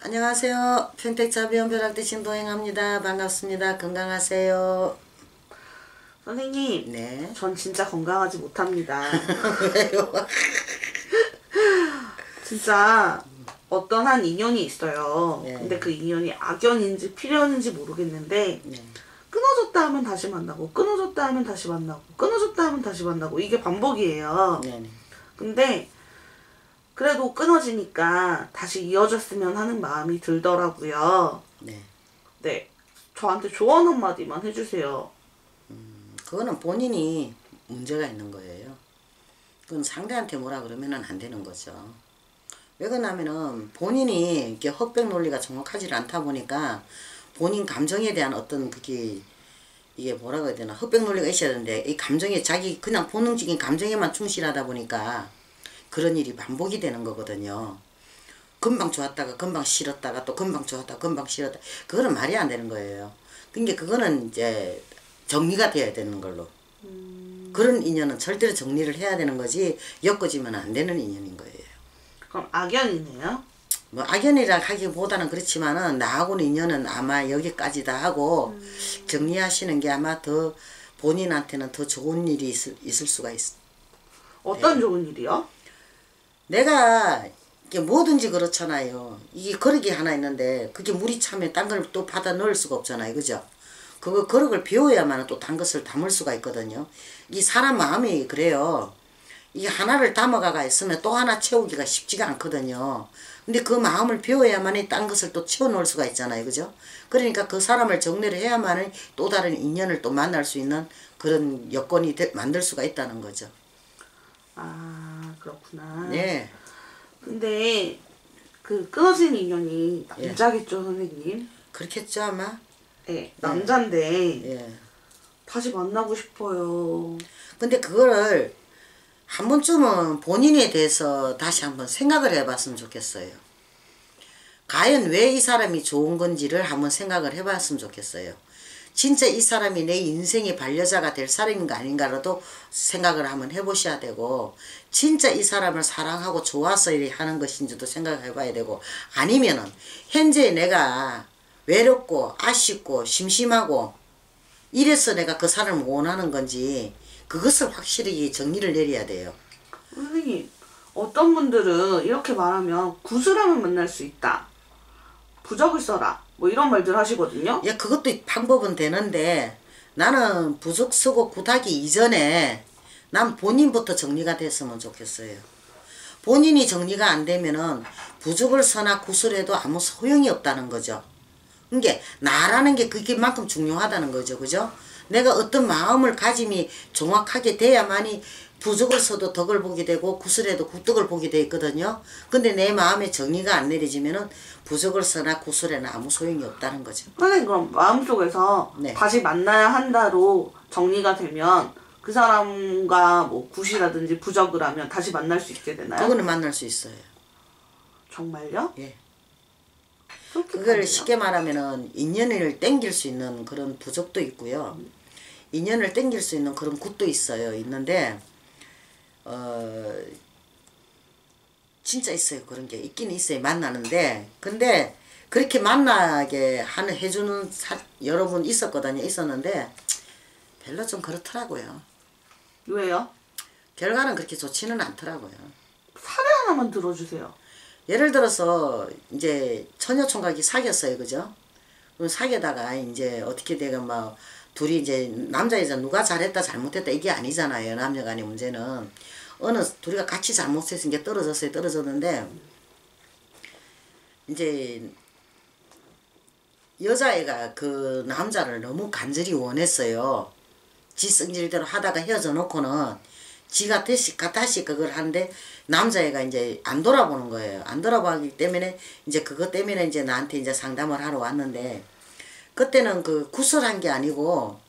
안녕하세요. 평택자비원 벼락대 신도행합니다. 반갑습니다. 건강하세요. 선생님, 네. 전 진짜 건강하지 못합니다. 왜요? 진짜 어떤 한 인연이 있어요. 네. 근데 그 인연이 악연인지 필연인지 모르겠는데 네. 끊어졌다 하면 다시 만나고 끊어졌다 하면 다시 만나고 끊어졌다 하면 다시 만나고 이게 반복이에요. 네네. 근데 그래도 끊어지니까 다시 이어졌으면 하는 마음이 들더라고요. 네. 네, 저한테 조언 한마디만 해주세요. 그거는 본인이 문제가 있는 거예요. 그건 상대한테 뭐라 그러면은 안 되는 거죠. 왜 그러냐면은 본인이 이렇게 흑백 논리가 정확하지 않다 보니까 본인 감정에 대한 어떤 그게 이게 뭐라고 해야 되나 흑백 논리가 있어야 되는데 이 감정에 자기 그냥 본능적인 감정에만 충실하다 보니까 그런 일이 반복이 되는 거거든요. 금방 좋았다가 금방 싫었다가 또 금방 좋았다가 금방 싫었다. 그거는 말이 안 되는 거예요. 그러니까 그거는 이제 정리가 돼야 되는 걸로. 그런 인연은 절대로 정리를 해야 되는 거지 엮어지면 안 되는 인연인 거예요. 그럼 악연이네요? 뭐 악연이라 하기보다는 그렇지만은 나하고는 인연은 아마 여기까지다 하고 정리하시는 게 아마 더 본인한테는 더 좋은 일이 있을 수가 있어. 어떤 좋은 일이요? 내가 이게 뭐든지 그렇잖아요. 이게 거르기 하나 있는데 그게 물이 차면 딴 걸 또 받아 넣을 수가 없잖아요. 그죠? 그거 거룩을 비워야만 또 단 것을 담을 수가 있거든요. 이 사람 마음이 그래요. 이게 하나를 담아가가 있으면 또 하나 채우기가 쉽지가 않거든요. 근데 그 마음을 비워야만이 딴 것을 또 채워놓을 수가 있잖아요. 그죠? 그러니까 그 사람을 정리를 해야만이 또 다른 인연을 또 만날 수 있는 그런 여건이 만들 수가 있다는 거죠. 아, 그렇구나. 네. 근데 그 끊어진 인연이 예. 남자겠죠, 선생님? 그렇겠죠 아마? 네, 남잔데 예. 다시 만나고 싶어요. 근데 그거를 한 번쯤은 본인에 대해서 다시 한번 생각을 해봤으면 좋겠어요. 과연 왜 이 사람이 좋은 건지를 한번 생각을 해봤으면 좋겠어요. 진짜 이 사람이 내 인생의 반려자가 될 사람인가 아닌가라도 생각을 한번 해보셔야 되고 진짜 이 사람을 사랑하고 좋아서 이렇게 하는 것인지도 생각해 봐야 되고 아니면은 현재 내가 외롭고 아쉽고 심심하고 이래서 내가 그 사람을 원하는 건지 그것을 확실히 정리를 내려야 돼요. 선생님, 어떤 분들은 이렇게 말하면 구슬하면 만날 수 있다. 부적을 써라. 뭐 이런 말들 하시거든요. 야, 그것도 방법은 되는데 나는 부적 쓰고 굿하기 이전에 난 본인부터 정리가 됐으면 좋겠어요. 본인이 정리가 안 되면은 부적을 써나 구슬해도 아무 소용이 없다는 거죠. 그게 나라는 게 그게만큼 중요하다는 거죠. 그죠? 내가 어떤 마음을 가짐이 정확하게 돼야만이 부적을 써도 덕을 보게 되고 구슬해도 굿덕을 보게 돼 있거든요. 근데 내 마음에 정리가 안 내려지면은 부적을 써나 구슬해나 아무 소용이 없다는 거죠. 선생님, 그럼 마음속에서 네. 다시 만나야 한다로 정리가 되면 그 사람과 뭐 굿이라든지 부적을 하면 다시 만날 수 있게 되나요? 그거는 만날 수 있어요. 정말요? 예. 그렇게 그걸 되나요? 쉽게 말하면은 인연을 땡길 수 있는 그런 부적도 있고요. 인연을 땡길 수 있는 그런 굿도 있어요. 있는데 진짜 있어요. 그런 게 있긴 있어요. 만나는데 근데 그렇게 만나게 해주는 여러분 있었거든요. 있었는데 별로 좀 그렇더라고요. 왜요? 결과는 그렇게 좋지는 않더라고요. 사례 하나만 들어주세요. 예를 들어서 이제 처녀총각이 사귀었어요. 그죠? 그럼 사귀다가 이제 어떻게 되가 막 둘이 이제 남자 여자 누가 잘했다 잘못했다 이게 아니잖아요. 남녀 간의 문제는 어느 둘이가 같이 잘못해서 이게 떨어졌어요. 떨어졌는데 이제 여자애가 그 남자를 너무 간절히 원했어요. 지 성질대로 하다가 헤어져 놓고는 지가 다시 그걸 하는데 남자애가 이제 안 돌아보는 거예요. 안 돌아보기 때문에 이제 그것 때문에 이제 나한테 이제 상담을 하러 왔는데 그때는 그 구설한 게 아니고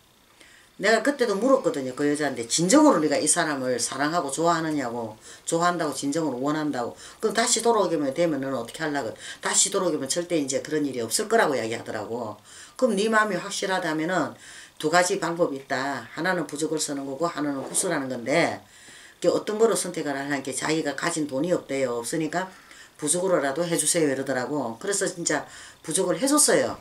내가 그때도 물었거든요. 그 여자한테 진정으로 네가 이 사람을 사랑하고 좋아하느냐고 좋아한다고 진정으로 원한다고 그럼 다시 돌아오게 되면 너는 어떻게 하려고 다시 돌아오면 절대 이제 그런 일이 없을 거라고 이야기하더라고. 그럼 네 마음이 확실하다면은 두 가지 방법이 있다. 하나는 부적을 쓰는 거고 하나는 구슬하는 건데 어떤 거로 선택을 하려는 게 자기가 가진 돈이 없대요. 없으니까 부족으로라도 해주세요 이러더라고. 그래서 진짜 부족을 해줬어요.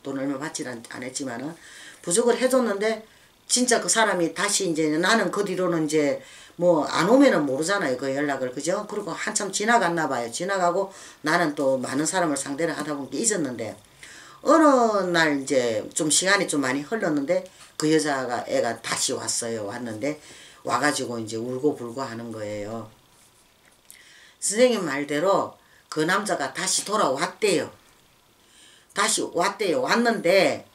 돈 얼마 받지 안 했지만은 부족을 해줬는데 진짜 그 사람이 다시 이제 나는 그 뒤로는 이제 뭐 안 오면은 모르잖아요 그 연락을. 그죠? 그리고 한참 지나갔나 봐요. 지나가고 나는 또 많은 사람을 상대를 하다 보니까 잊었는데 어느 날 이제 좀 시간이 좀 많이 흘렀는데 그 여자가 애가 다시 왔어요. 왔는데 와가지고 이제 울고불고 하는 거예요. 선생님 말대로 그 남자가 다시 돌아왔대요. 다시 왔대요. 왔는데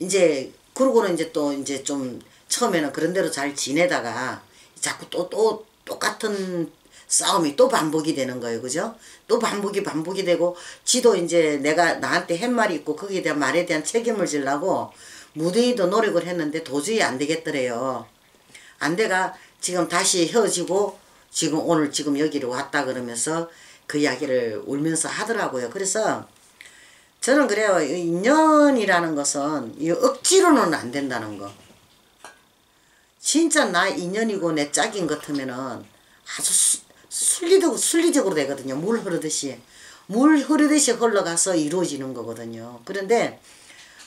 이제 그러고는 이제 또 이제 좀 처음에는 그런 대로 잘 지내다가 자꾸 또 똑같은 싸움이 또 반복이 되는 거예요. 그죠? 또 반복이 되고 지도 이제 내가 나한테 한 말이 있고 거기에 대한 말에 대한 책임을 지려고 무더기도 노력을 했는데 도저히 안 되겠더래요. 안 돼가 지금 다시 헤어지고 지금 오늘 지금 여기로 왔다 그러면서 그 이야기를 울면서 하더라고요. 그래서 저는 그래요. 인연이라는 것은 이 억지로는 안 된다는 거. 진짜 나 인연이고 내 짝인 것 같으면은 아주 순리적으로 되거든요. 물 흐르듯이. 물 흐르듯이 흘러가서 이루어지는 거거든요. 그런데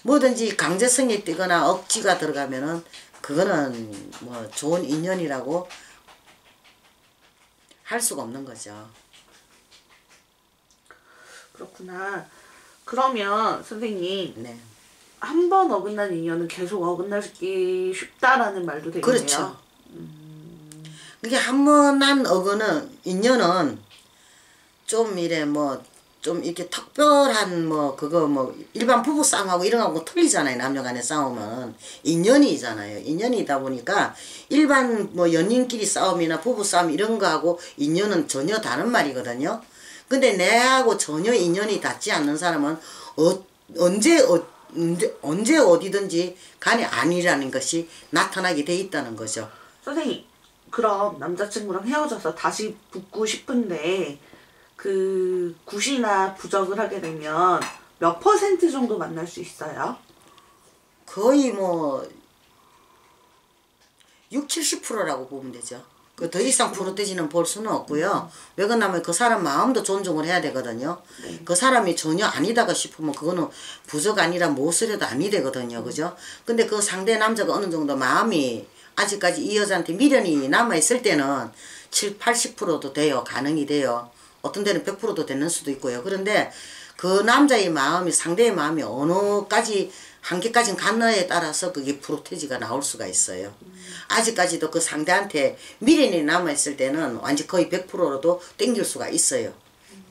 뭐든지 강제성이 뛰거나 억지가 들어가면은 그거는 뭐 좋은 인연이라고 할 수가 없는 거죠. 그렇구나. 그러면 선생님, 네. 한 번 어긋난 인연은 계속 어긋나기 쉽다라는 말도 되겠네요. 그렇죠. 그게 한 번 한 어긋는 인연은 좀 이래 뭐 좀 이렇게 특별한 뭐 그거 뭐 일반 부부 싸움하고 이런 거하고 틀리잖아요. 남녀간의 싸움은 인연이잖아요. 인연이다 보니까 일반 뭐 연인끼리 싸움이나 부부 싸움 이런 거하고 인연은 전혀 다른 말이거든요. 근데 내하고 전혀 인연이 닿지 않는 사람은 언제 어디든지 간에 아니라는 것이 나타나게 돼 있다는 거죠. 선생님, 그럼 남자친구랑 헤어져서 다시 붙고 싶은데 그 굿이나 부적을 하게 되면 몇 % 정도 만날 수 있어요? 거의 뭐 60~70%라고 보면 되죠. 그 더 이상 프로테지는 볼 수는 없고요. 왜 그러냐면 그 사람 마음도 존중을 해야 되거든요. 그 사람이 전혀 아니다가 싶으면 그거는 부적 아니라 무엇이라도 아니 되거든요. 그죠? 근데 그 상대 남자가 어느 정도 마음이 아직까지 이 여자한테 미련이 남아있을 때는 70~80%도 돼요. 가능이 돼요. 어떤 데는 100%도 되는 수도 있고요. 그런데 그 남자의 마음이 상대의 마음이 어느까지 한계까지 갔느냐에 따라서 그게 프로테지가 나올 수가 있어요. 아직까지도 그 상대한테 미련이 남아있을 때는 완전 거의 100%로도 땡길 수가 있어요.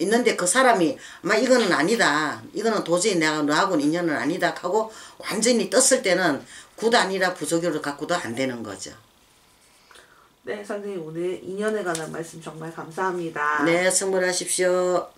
있는데 그 사람이 아마 이거는 아니다. 이거는 도저히 내가 너하고는 인연은 아니다 하고 완전히 떴을 때는 굿 아니라 부적으로 갖고도 안 되는 거죠. 네, 선생님 오늘 인연에 관한 말씀 정말 감사합니다. 네, 성불하십시오.